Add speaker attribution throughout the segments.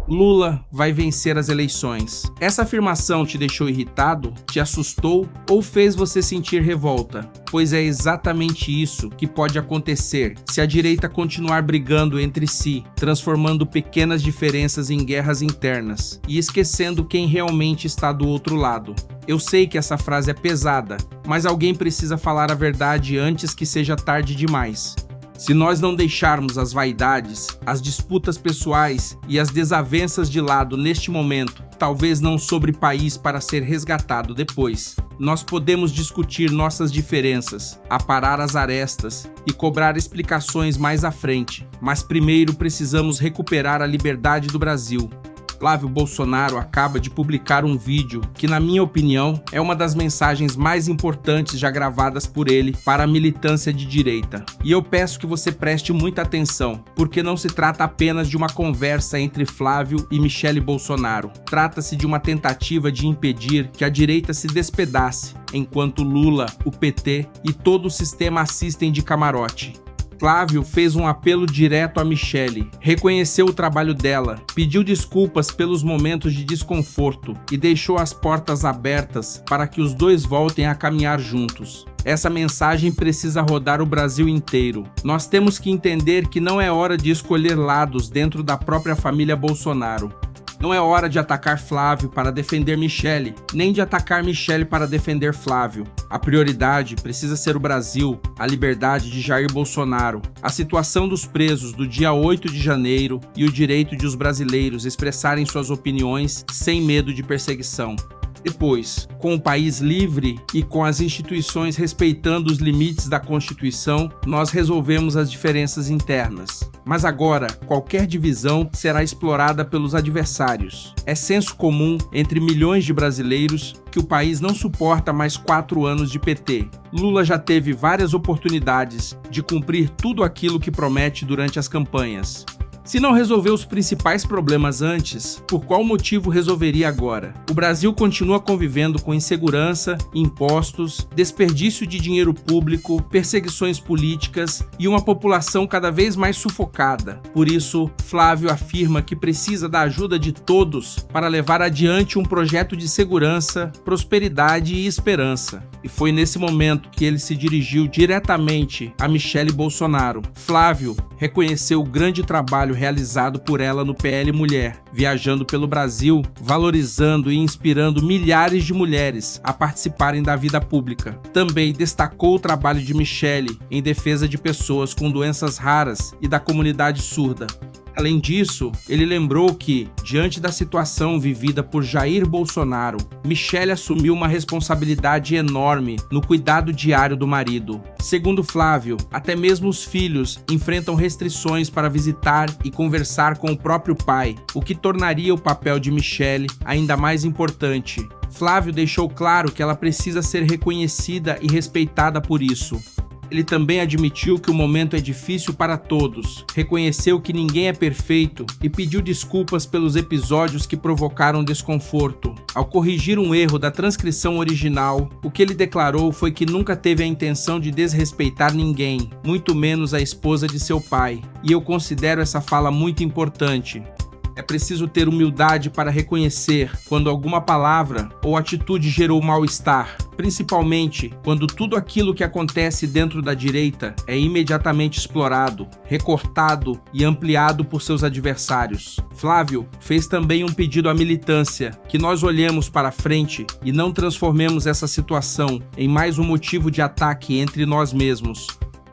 Speaker 1: Lula vai vencer as eleições. Essa afirmação te deixou irritado, te assustou ou fez você sentir revolta? Pois é exatamente isso que pode acontecer se a direita continuar brigando entre si, transformando pequenas diferenças em guerras internas e esquecendo quem realmente está do outro lado. Eu sei que essa frase é pesada, mas alguém precisa falar a verdade antes que seja tarde demais. Se nós não deixarmos as vaidades, as disputas pessoais e as desavenças de lado neste momento, talvez não sobre país para ser resgatado depois, nós podemos discutir nossas diferenças, aparar as arestas e cobrar explicações mais à frente. Mas primeiro precisamos recuperar a liberdade do Brasil. Flávio Bolsonaro acaba de publicar um vídeo que, na minha opinião, é uma das mensagens mais importantes já gravadas por ele para a militância de direita. E eu peço que você preste muita atenção, porque não se trata apenas de uma conversa entre Flávio e Michele Bolsonaro. Trata-se de uma tentativa de impedir que a direita se despedace, enquanto Lula, o PT e todo o sistema assistem de camarote. Flávio fez um apelo direto a Michele, reconheceu o trabalho dela, pediu desculpas pelos momentos de desconforto e deixou as portas abertas para que os dois voltem a caminhar juntos. Essa mensagem precisa rodar o Brasil inteiro. Nós temos que entender que não é hora de escolher lados dentro da própria família Bolsonaro. Não é hora de atacar Flávio para defender Michele, nem de atacar Michele para defender Flávio. A prioridade precisa ser o Brasil, a liberdade de Jair Bolsonaro, a situação dos presos do dia 8 de janeiro e o direito de os brasileiros expressarem suas opiniões sem medo de perseguição. Depois, com o país livre e com as instituições respeitando os limites da Constituição, nós resolvemos as diferenças internas. Mas agora, qualquer divisão será explorada pelos adversários. É senso comum entre milhões de brasileiros que o país não suporta mais 4 anos de PT. Lula já teve várias oportunidades de cumprir tudo aquilo que promete durante as campanhas. Se não resolveu os principais problemas antes, por qual motivo resolveria agora? O Brasil continua convivendo com insegurança, impostos, desperdício de dinheiro público, perseguições políticas e uma população cada vez mais sufocada. Por isso, Flávio afirma que precisa da ajuda de todos para levar adiante um projeto de segurança, prosperidade e esperança. E foi nesse momento que ele se dirigiu diretamente a Michele Bolsonaro. Flávio reconheceu o grande trabalho realizado por ela no PL Mulher, viajando pelo Brasil, valorizando e inspirando milhares de mulheres a participarem da vida pública. Também destacou o trabalho de Michele em defesa de pessoas com doenças raras e da comunidade surda. Além disso, ele lembrou que, diante da situação vivida por Jair Bolsonaro, Michele assumiu uma responsabilidade enorme no cuidado diário do marido. Segundo Flávio, até mesmo os filhos enfrentam restrições para visitar e conversar com o próprio pai, o que tornaria o papel de Michele ainda mais importante. Flávio deixou claro que ela precisa ser reconhecida e respeitada por isso. Ele também admitiu que o momento é difícil para todos, reconheceu que ninguém é perfeito e pediu desculpas pelos episódios que provocaram desconforto. Ao corrigir um erro da transcrição original, o que ele declarou foi que nunca teve a intenção de desrespeitar ninguém, muito menos a esposa de seu pai. E eu considero essa fala muito importante. É preciso ter humildade para reconhecer quando alguma palavra ou atitude gerou mal-estar, principalmente quando tudo aquilo que acontece dentro da direita é imediatamente explorado, recortado e ampliado por seus adversários. Flávio fez também um pedido à militância, que nós olhemos para frente e não transformemos essa situação em mais um motivo de ataque entre nós mesmos.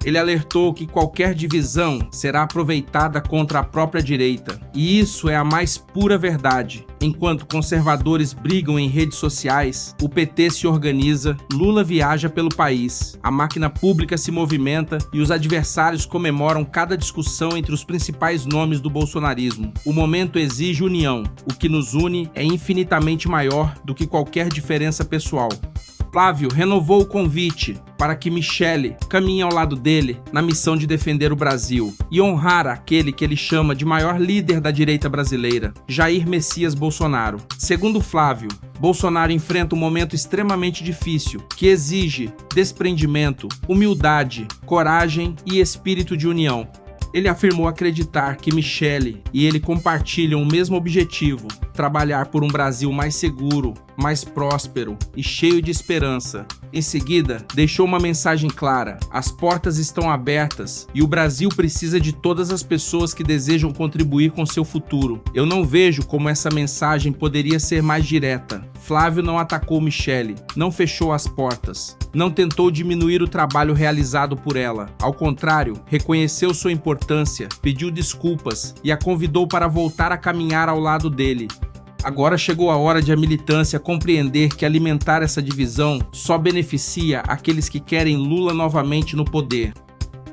Speaker 1: Ele alertou que qualquer divisão será aproveitada contra a própria direita. E isso é a mais pura verdade. Enquanto conservadores brigam em redes sociais, o PT se organiza, Lula viaja pelo país, a máquina pública se movimenta e os adversários comemoram cada discussão entre os principais nomes do bolsonarismo. O momento exige união. O que nos une é infinitamente maior do que qualquer diferença pessoal. Flávio renovou o convite para que Michele caminhe ao lado dele na missão de defender o Brasil e honrar aquele que ele chama de maior líder da direita brasileira, Jair Messias Bolsonaro. Segundo Flávio, Bolsonaro enfrenta um momento extremamente difícil que exige desprendimento, humildade, coragem e espírito de união. Ele afirmou acreditar que Michele e ele compartilham o mesmo objetivo: trabalhar por um Brasil mais seguro, mais próspero e cheio de esperança. Em seguida, deixou uma mensagem clara: as portas estão abertas e o Brasil precisa de todas as pessoas que desejam contribuir com seu futuro. Eu não vejo como essa mensagem poderia ser mais direta. Flávio não atacou Michele, não fechou as portas, não tentou diminuir o trabalho realizado por ela. Ao contrário, reconheceu sua importância, pediu desculpas e a convidou para voltar a caminhar ao lado dele. Agora chegou a hora de a militância compreender que alimentar essa divisão só beneficia aqueles que querem Lula novamente no poder.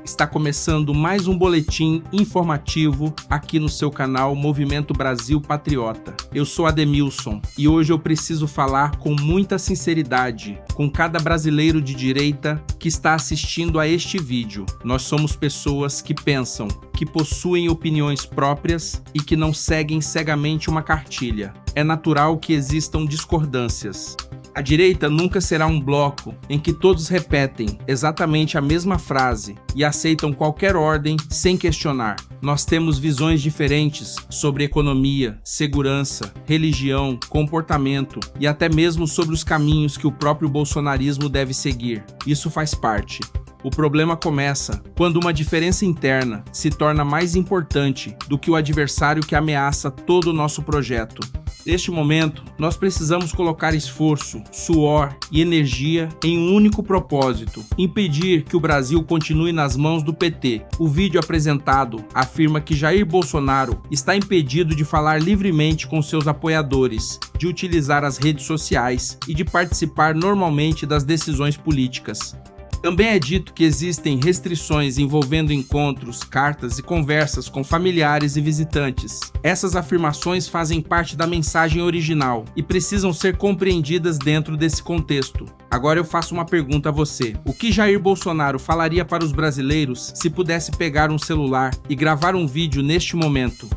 Speaker 1: Está começando mais um boletim informativo aqui no seu canal Movimento Brasil Patriota. Eu sou Ademilson e hoje eu preciso falar com muita sinceridade com cada brasileiro de direita que está assistindo a este vídeo. Nós somos pessoas que pensam, que possuem opiniões próprias e que não seguem cegamente uma cartilha. É natural que existam discordâncias. A direita nunca será um bloco em que todos repetem exatamente a mesma frase e aceitam qualquer ordem sem questionar. Nós temos visões diferentes sobre economia, segurança, religião, comportamento e até mesmo sobre os caminhos que o próprio bolsonarismo deve seguir. Isso faz parte. O problema começa quando uma diferença interna se torna mais importante do que o adversário que ameaça todo o nosso projeto. Neste momento, nós precisamos colocar esforço, suor e energia em um único propósito: impedir que o Brasil continue nas mãos do PT. O vídeo apresentado afirma que Jair Bolsonaro está impedido de falar livremente com seus apoiadores, de utilizar as redes sociais e de participar normalmente das decisões políticas. Também é dito que existem restrições envolvendo encontros, cartas e conversas com familiares e visitantes. Essas afirmações fazem parte da mensagem original e precisam ser compreendidas dentro desse contexto. Agora eu faço uma pergunta a você: o que Jair Bolsonaro falaria para os brasileiros se pudesse pegar um celular e gravar um vídeo neste momento?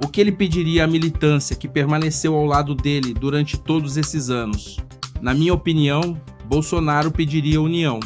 Speaker 1: O que ele pediria à militância que permaneceu ao lado dele durante todos esses anos? Na minha opinião, Bolsonaro pediria união.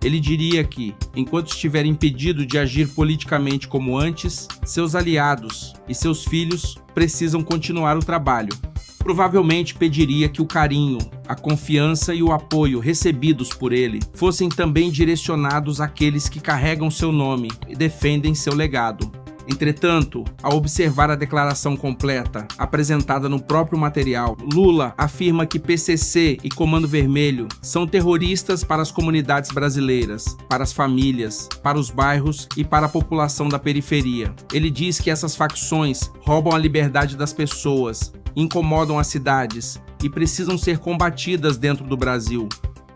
Speaker 1: Ele diria que, enquanto estiver impedido de agir politicamente como antes, seus aliados e seus filhos precisam continuar o trabalho. Provavelmente pediria que o carinho, a confiança e o apoio recebidos por ele fossem também direcionados àqueles que carregam seu nome e defendem seu legado. Entretanto, ao observar a declaração completa, apresentada no próprio material, Lula afirma que PCC e Comando Vermelho são terroristas para as comunidades brasileiras, para as famílias, para os bairros e para a população da periferia. Ele diz que essas facções roubam a liberdade das pessoas, incomodam as cidades e precisam ser combatidas dentro do Brasil.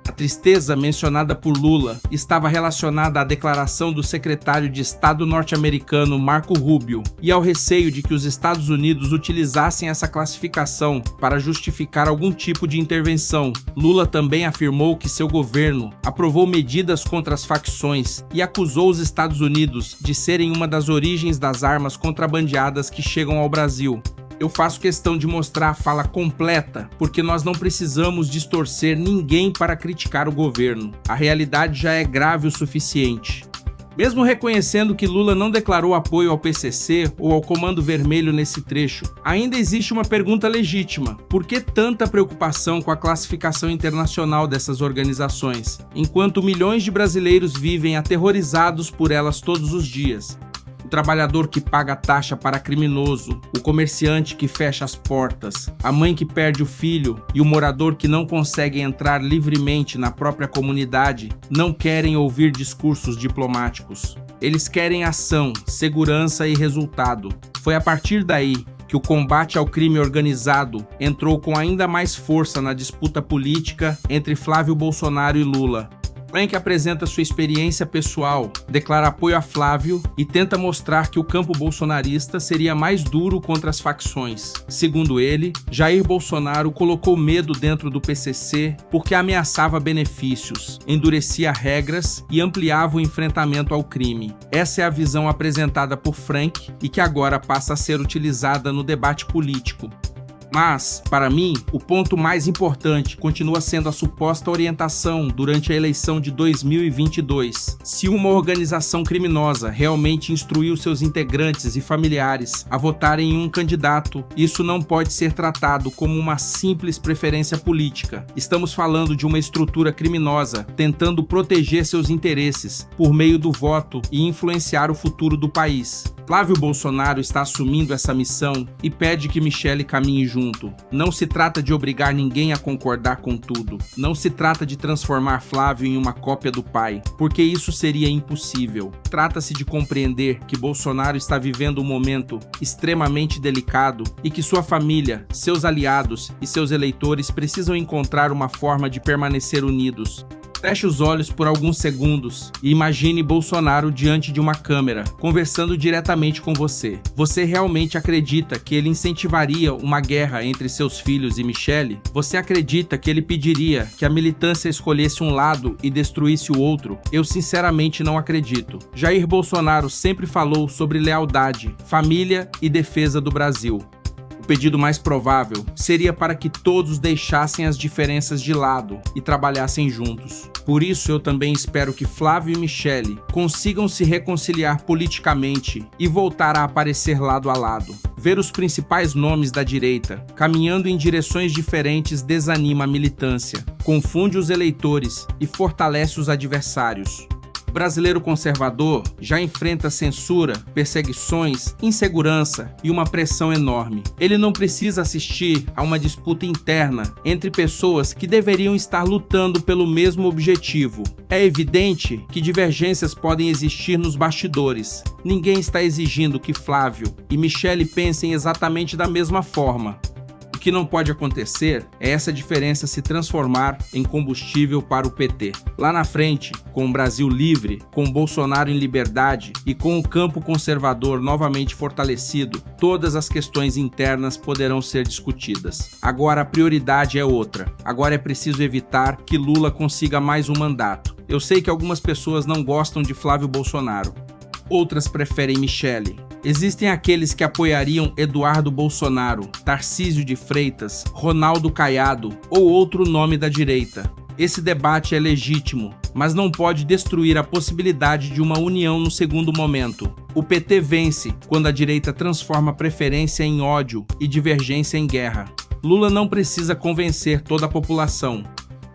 Speaker 1: A tristeza mencionada por Lula estava relacionada à declaração do secretário de Estado norte-americano Marco Rubio e ao receio de que os Estados Unidos utilizassem essa classificação para justificar algum tipo de intervenção. Lula também afirmou que seu governo aprovou medidas contra as facções e acusou os Estados Unidos de serem uma das origens das armas contrabandeadas que chegam ao Brasil. Eu faço questão de mostrar a fala completa, porque nós não precisamos distorcer ninguém para criticar o governo. A realidade já é grave o suficiente. Mesmo reconhecendo que Lula não declarou apoio ao PCC ou ao Comando Vermelho nesse trecho, ainda existe uma pergunta legítima: por que tanta preocupação com a classificação internacional dessas organizações, enquanto milhões de brasileiros vivem aterrorizados por elas todos os dias? O trabalhador que paga taxa para criminoso, o comerciante que fecha as portas, a mãe que perde o filho e o morador que não consegue entrar livremente na própria comunidade não querem ouvir discursos diplomáticos. Eles querem ação, segurança e resultado. Foi a partir daí que o combate ao crime organizado entrou com ainda mais força na disputa política entre Flávio Bolsonaro e Lula. Frank apresenta sua experiência pessoal, declara apoio a Flávio e tenta mostrar que o campo bolsonarista seria mais duro contra as facções. Segundo ele, Jair Bolsonaro colocou medo dentro do PCC porque ameaçava benefícios, endurecia regras e ampliava o enfrentamento ao crime. Essa é a visão apresentada por Frank e que agora passa a ser utilizada no debate político. Mas, para mim, o ponto mais importante continua sendo a suposta orientação durante a eleição de 2022. Se uma organização criminosa realmente instruiu seus integrantes e familiares a votarem em um candidato, isso não pode ser tratado como uma simples preferência política. Estamos falando de uma estrutura criminosa tentando proteger seus interesses por meio do voto e influenciar o futuro do país. Flávio Bolsonaro está assumindo essa missão e pede que Michelle caminhe junto. Não se trata de obrigar ninguém a concordar com tudo. Não se trata de transformar Flávio em uma cópia do pai, porque isso seria impossível. Trata-se de compreender que Bolsonaro está vivendo um momento extremamente delicado e que sua família, seus aliados e seus eleitores precisam encontrar uma forma de permanecer unidos. Feche os olhos por alguns segundos e imagine Bolsonaro diante de uma câmera, conversando diretamente com você. Você realmente acredita que ele incentivaria uma guerra entre seus filhos e Michelle? Você acredita que ele pediria que a militância escolhesse um lado e destruísse o outro? Eu sinceramente não acredito. Jair Bolsonaro sempre falou sobre lealdade, família e defesa do Brasil. O pedido mais provável seria para que todos deixassem as diferenças de lado e trabalhassem juntos. Por isso, eu também espero que Flávio e Michelle consigam se reconciliar politicamente e voltar a aparecer lado a lado. Ver os principais nomes da direita caminhando em direções diferentes desanima a militância, confunde os eleitores e fortalece os adversários. O brasileiro conservador já enfrenta censura, perseguições, insegurança e uma pressão enorme. Ele não precisa assistir a uma disputa interna entre pessoas que deveriam estar lutando pelo mesmo objetivo. É evidente que divergências podem existir nos bastidores. Ninguém está exigindo que Flávio e Michelle pensem exatamente da mesma forma. O que não pode acontecer é essa diferença se transformar em combustível para o PT. Lá na frente, com o Brasil livre, com Bolsonaro em liberdade e com o campo conservador novamente fortalecido, todas as questões internas poderão ser discutidas. Agora a prioridade é outra. Agora é preciso evitar que Lula consiga mais um mandato. Eu sei que algumas pessoas não gostam de Flávio Bolsonaro. Outras preferem Michelle. Existem aqueles que apoiariam Eduardo Bolsonaro, Tarcísio de Freitas, Ronaldo Caiado ou outro nome da direita. Esse debate é legítimo, mas não pode destruir a possibilidade de uma união no segundo momento. O PT vence quando a direita transforma preferência em ódio e divergência em guerra. Lula não precisa convencer toda a população.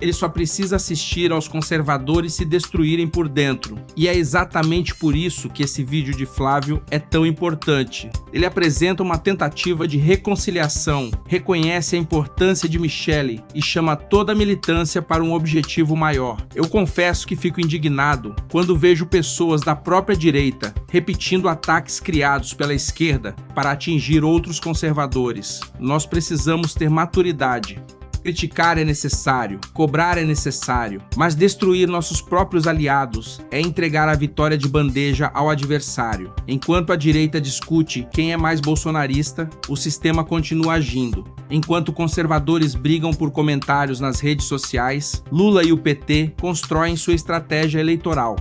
Speaker 1: Ele só precisa assistir aos conservadores se destruírem por dentro. E é exatamente por isso que esse vídeo de Flávio é tão importante. Ele apresenta uma tentativa de reconciliação, reconhece a importância de Michelle e chama toda a militância para um objetivo maior. Eu confesso que fico indignado quando vejo pessoas da própria direita repetindo ataques criados pela esquerda para atingir outros conservadores. Nós precisamos ter maturidade. Criticar é necessário, cobrar é necessário, mas destruir nossos próprios aliados é entregar a vitória de bandeja ao adversário. Enquanto a direita discute quem é mais bolsonarista, o sistema continua agindo. Enquanto conservadores brigam por comentários nas redes sociais, Lula e o PT constroem sua estratégia eleitoral.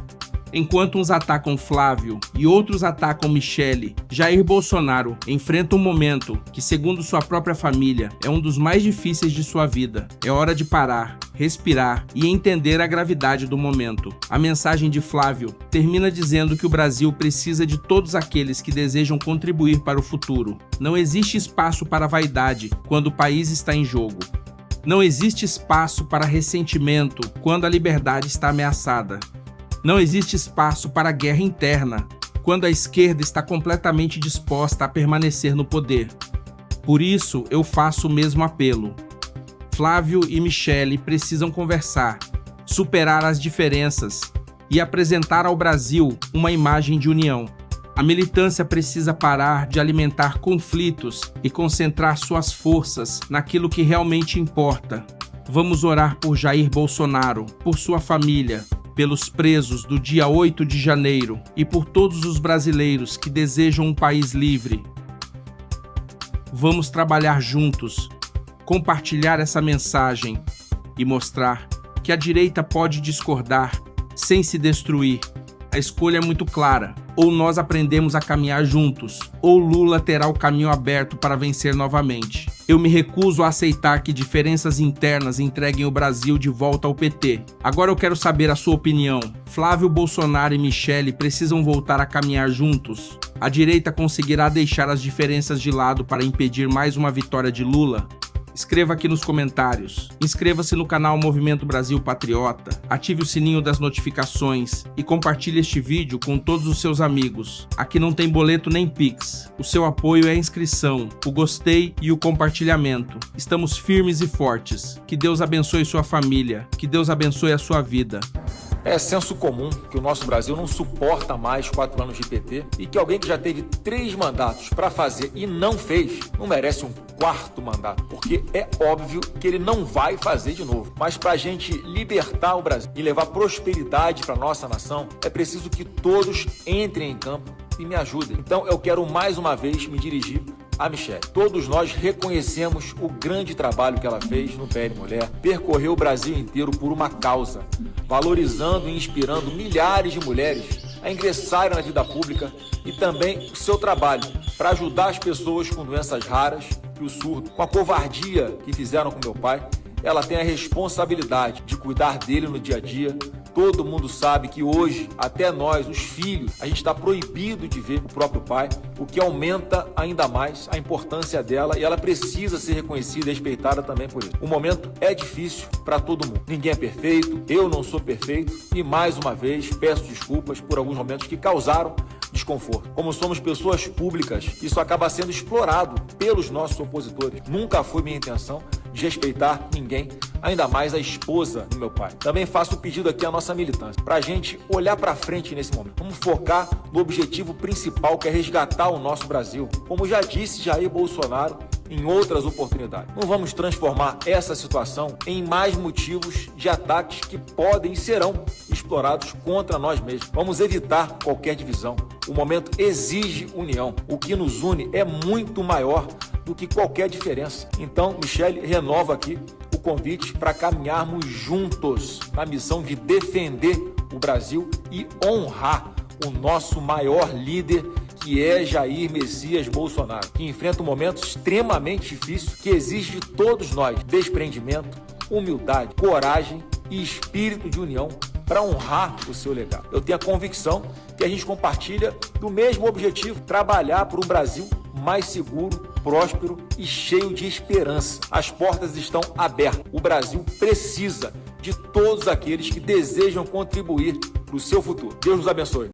Speaker 1: Enquanto uns atacam Flávio e outros atacam Michelle, Jair Bolsonaro enfrenta um momento que, segundo sua própria família, é um dos mais difíceis de sua vida. É hora de parar, respirar e entender a gravidade do momento. A mensagem de Flávio termina dizendo que o Brasil precisa de todos aqueles que desejam contribuir para o futuro. Não existe espaço para vaidade quando o país está em jogo. Não existe espaço para ressentimento quando a liberdade está ameaçada. Não existe espaço para guerra interna, quando a esquerda está completamente disposta a permanecer no poder. Por isso, eu faço o mesmo apelo. Flávio e Michelle precisam conversar, superar as diferenças e apresentar ao Brasil uma imagem de união. A militância precisa parar de alimentar conflitos e concentrar suas forças naquilo que realmente importa. Vamos orar por Jair Bolsonaro, por sua família, pelos presos do dia 8 de janeiro e por todos os brasileiros que desejam um país livre. Vamos trabalhar juntos, compartilhar essa mensagem e mostrar que a direita pode discordar sem se destruir. A escolha é muito clara: ou nós aprendemos a caminhar juntos, ou Lula terá o caminho aberto para vencer novamente. Eu me recuso a aceitar que diferenças internas entreguem o Brasil de volta ao PT. Agora eu quero saber a sua opinião. Flávio Bolsonaro e Michele precisam voltar a caminhar juntos? A direita conseguirá deixar as diferenças de lado para impedir mais uma vitória de Lula? Escreva aqui nos comentários. Inscreva-se no canal Movimento Brasil Patriota, ative o sininho das notificações e compartilhe este vídeo com todos os seus amigos. Aqui não tem boleto nem Pix. O seu apoio é a inscrição, o gostei e o compartilhamento. Estamos firmes e fortes. Que Deus abençoe sua família. Que Deus abençoe a sua vida.
Speaker 2: É senso comum que o nosso Brasil não suporta mais 4 anos de PT e que alguém que já teve 3 mandatos para fazer e não fez, não merece um 4º mandato, porque é óbvio que ele não vai fazer de novo. Mas para a gente libertar o Brasil e levar prosperidade para nossa nação, é preciso que todos entrem em campo e me ajudem. Então eu quero mais uma vez me dirigir a Michele. Todos nós reconhecemos o grande trabalho que ela fez no PL Mulher, percorreu o Brasil inteiro por uma causa, valorizando e inspirando milhares de mulheres a ingressarem na vida pública e também o seu trabalho para ajudar as pessoas com doenças raras e o surdo. Com a covardia que fizeram com meu pai, ela tem a responsabilidade de cuidar dele no dia a dia. Todo mundo sabe que hoje, até nós, os filhos, a gente está proibido de ver o próprio pai, o que aumenta ainda mais a importância dela e ela precisa ser reconhecida e respeitada também por isso. O momento é difícil para todo mundo. Ninguém é perfeito, eu não sou perfeito e, mais uma vez, peço desculpas por alguns momentos que causaram desconforto. Como somos pessoas públicas, isso acaba sendo explorado pelos nossos opositores. Nunca foi minha intenção desrespeitar ninguém, ainda mais a esposa do meu pai. Também faço o pedido aqui à nossa militância, para a gente olhar para frente nesse momento. Vamos focar no objetivo principal, que é resgatar o nosso Brasil. Como já disse Jair Bolsonaro em outras oportunidades. Não vamos transformar essa situação em mais motivos de ataques que podem e serão explorados contra nós mesmos. Vamos evitar qualquer divisão. O momento exige união. O que nos une é muito maior do que qualquer diferença. Então, Michele renova aqui o convite para caminharmos juntos na missão de defender o Brasil e honrar o nosso maior líder, que é Jair Messias Bolsonaro, que enfrenta um momento extremamente difícil, que exige de todos nós desprendimento, humildade, coragem e espírito de união para honrar o seu legado. Eu tenho a convicção que a gente compartilha do mesmo objetivo, trabalhar por um Brasil mais seguro, próspero e cheio de esperança. As portas estão abertas. O Brasil precisa de todos aqueles que desejam contribuir para o seu futuro. Deus nos abençoe.